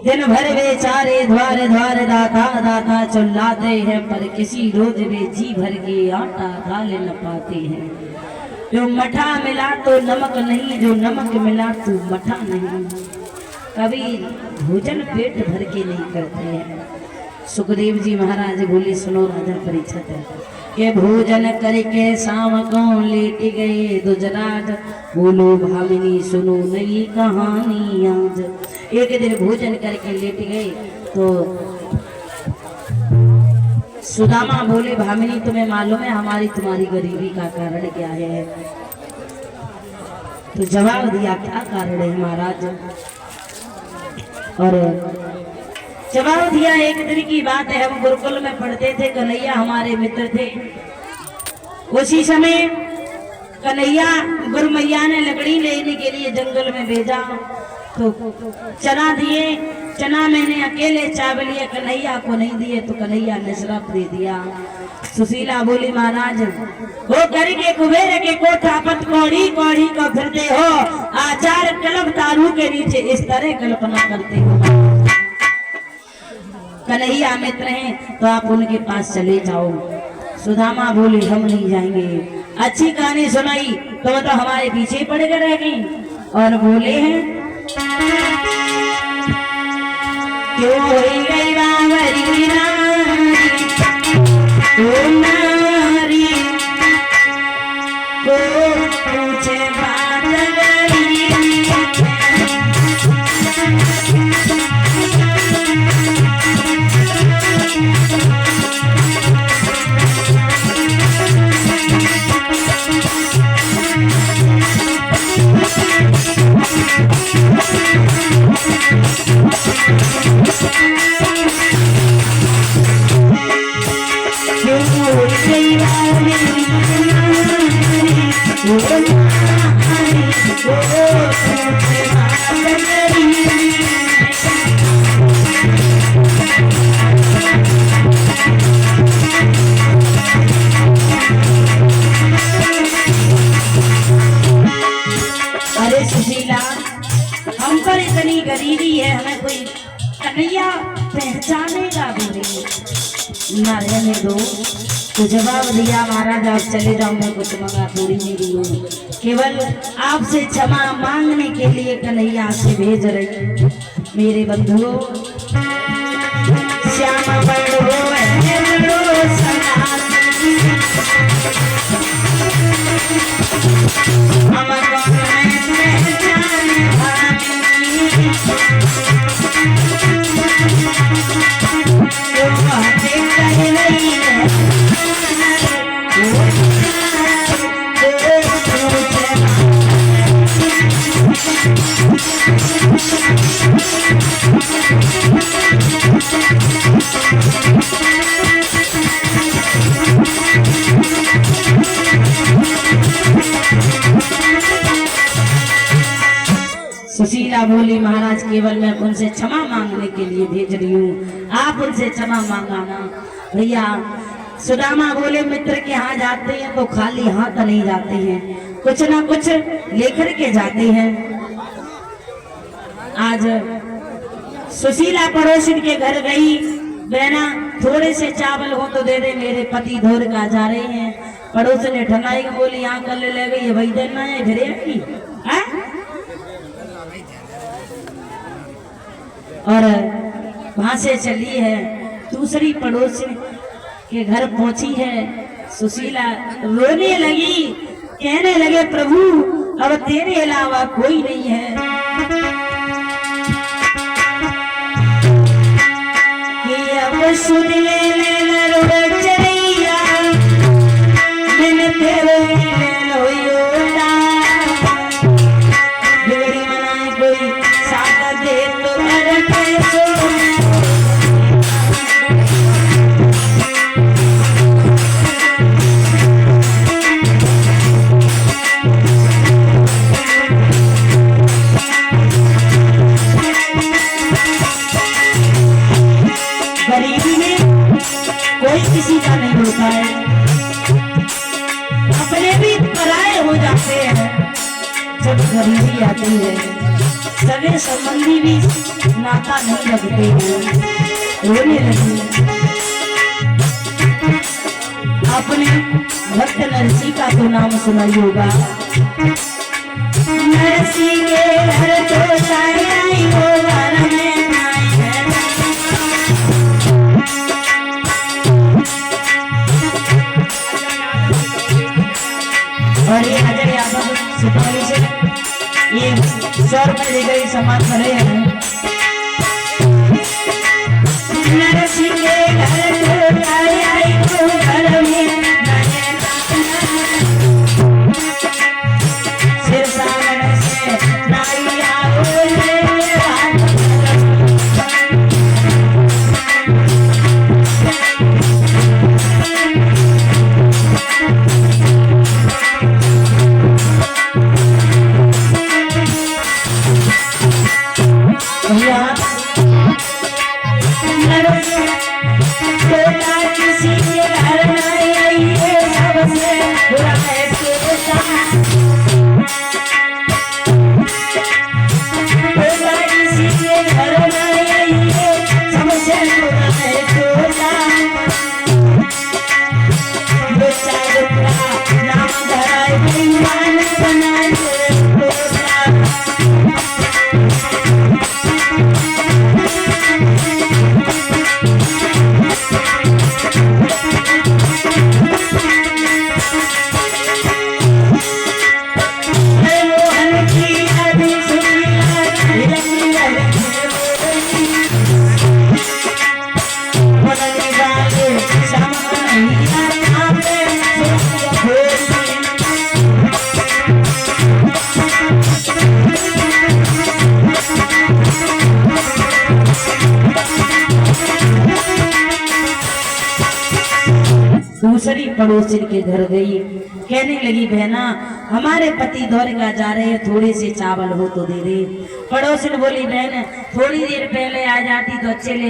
दिन भर बेचारे द्वार द्वार दाता दाता चिल्लाते हैं, पर किसी रोज वे जी भर के आटा दाल न पाते हैं। जो मठा मिला तो नमक नहीं, जो नमक मिला तो मठा नहीं। कभी भोजन पेट भर के नहीं करते हैं। सुखदेव जी महाराज बोले, सुनो राजा परीक्षित के भोजन करके शाम को लेट गए दुजराज। बोलो भामिनी सुनो नई कहानी आज। एक दिन भोजन करके लेट गए तो सुदामा बोले, भामिनी तुम्हें मालूम है हमारी तुम्हारी गरीबी का कारण क्या है? तो जवाब दिया, क्या कारण है महाराज? और जवाब दिया, एक दिन की बात है, हम गुरुकुल में पढ़ते थे, कन्हैया हमारे मित्र थे। उसी समय कन्हैया गुरु मैया ने लकड़ी लेने के लिए जंगल में भेजा तो चना दिए। चना मैंने अकेले चावल लिए, कन्हैया को नहीं दिए, तो कन्हैया ने श्राप दे दिया। सुशीला बोली, महाराज वो करके कुबेर के कोठा पत कौड़ी कौड़ी को फिरते हो, आचार कलम तारू के नीचे इस तरह कल्पना करते हो। कन्हैया मित्र हैं तो आप उनके पास चले जाओ। सुदामा बोले, हम नहीं जाएंगे। अच्छी कहानी सुनाई तो हमारे पीछे पड़ गए रह गई। और बोले हैं, क्यों होई गई बावरी नारी को पूछे बात गरीबी है, हमें कोई कन्हैया पहचानेगा भी नहीं, ना रहने दो। तो जवाब दिया, महाराज आप चले जाओ, मैं कुछ मंगा थोड़ी मेरी हूँ, केवल आपसे क्षमा मांगने के लिए कन्हैया से भेज रही। मेरे बंधुओं, श्याम बड़ो सुशीला बोली, महाराज केवल मैं उनसे क्षमा मांगने के लिए भेज रही हूँ, आप उनसे क्षमा मांगाना। भैया सुदामा बोले, मित्र के यहाँ जाते हैं तो खाली हाथ नहीं जाते हैं, कुछ ना कुछ लेकर के जाते हैं। आज सुशीला पड़ोसी के घर गई, बहना थोड़े से चावल हो तो दे दे, मेरे पति धोर का जा रहे हैं। पड़ोसी ने ठंडाई बोली, यहाँ कल ले गई, भाई देना है घरे आएगी। और वहां से चली है, दूसरी पड़ोसी के घर पहुंची है। सुशीला रोने लगी, कहने लगे, प्रभु अब तेरे अलावा कोई नहीं है। कि अब सुन ले चरैया, मैंने तेरे बिगड़ी मनाए कोई साथ दे तो गरीबी में सगे संबंधी भी नाता नहीं रखते हैं। रोने लगी। आपने भक्त नरसी का तो नाम सुना ही होगा। नरसी के घर तो आई हो घर में आई है। और ये अजय यादव सिपाही से ये 100 रुपए देकर सम्मान कर रहे हैं। नरसी के घर तो आई हो घर में सिर सामने से नाई आओ ले किसी के घर नहीं आई है सबसे बुरा है किसी के घर नहीं आई है सबसे बुरा है नाम धराए बेईमान बनाए दूसरी पड़ोसी के घर गई, कहने लगी बहना हमारे पति द्वारका जा रहे हैं, थोड़े से चावल हो तो दे दे। पड़ोसी बोली बहन थोड़ी देर पहले आ जाती तो अच्छे ले